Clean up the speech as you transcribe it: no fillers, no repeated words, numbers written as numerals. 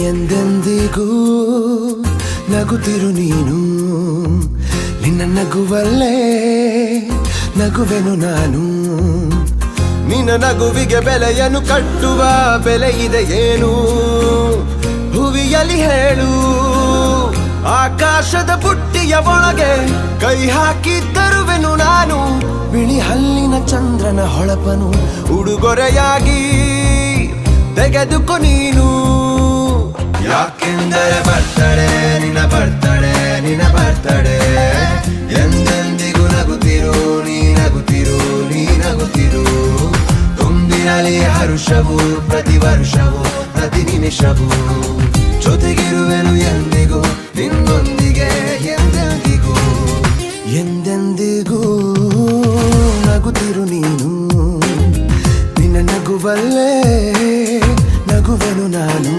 ಎಂದೆಂದಿಗೂ ನಗುತ್ತಿರು ನೀನು, ನಿನ್ನ ನಗುವಲ್ಲೇ ನಗುವೆನು ನಾನು. ನಿನ್ನ ನಗುವಿಗೆ ಬೆಲೆಯನ್ನು ಕಟ್ಟುವ ಬೆಲೆ ಇದೆ ಏನು ಭುವಿಯಲ್ಲಿ ಹೇಳು. ಆಕಾಶದ ಬುಟ್ಟಿಯ ಒಳಗೆ ಕೈ ಹಾಕಿ ತರುವೆನು ನಾನು, ಬಿಳಿ ಹಲ್ಲಿನ ಚಂದ್ರನ ಹೊಳಪನು ಉಡುಗೊರೆಯಾಗಿ ತೆಗೆದುಕೊ ನೀನು. ಯಾಕೆಂದರೆ ಬರ್ತಡೆ ನಿನ್ನ ಬರ್ತಡೆ ನಿನ್ನ ಬರ್ತಡೆ, ಎಂದೆಂದಿಗೂ ನಗುತ್ತಿರು ನೀ ನಗುತ್ತಿರು ನೀ ನಗುತ್ತಿರು. ತುಂಬಿರಲಿ ಹರುಷವು ಪ್ರತಿ ವರ್ಷವೂ ಪ್ರತಿ ನಿಮಿಷವೂ, ಜೊತೆಗಿರುವೆನು ಎಂದಿಗೂ ನಿನ್ನೊಂದಿಗೆ ಎಂದೆಂದಿಗೂ. ಎಂದೆಂದಿಗೂ ನಗುತ್ತಿರು ನೀನು, ನಿನ್ನ ನಗುವಲ್ಲೇ ನಗುವೆನು ನಾನು.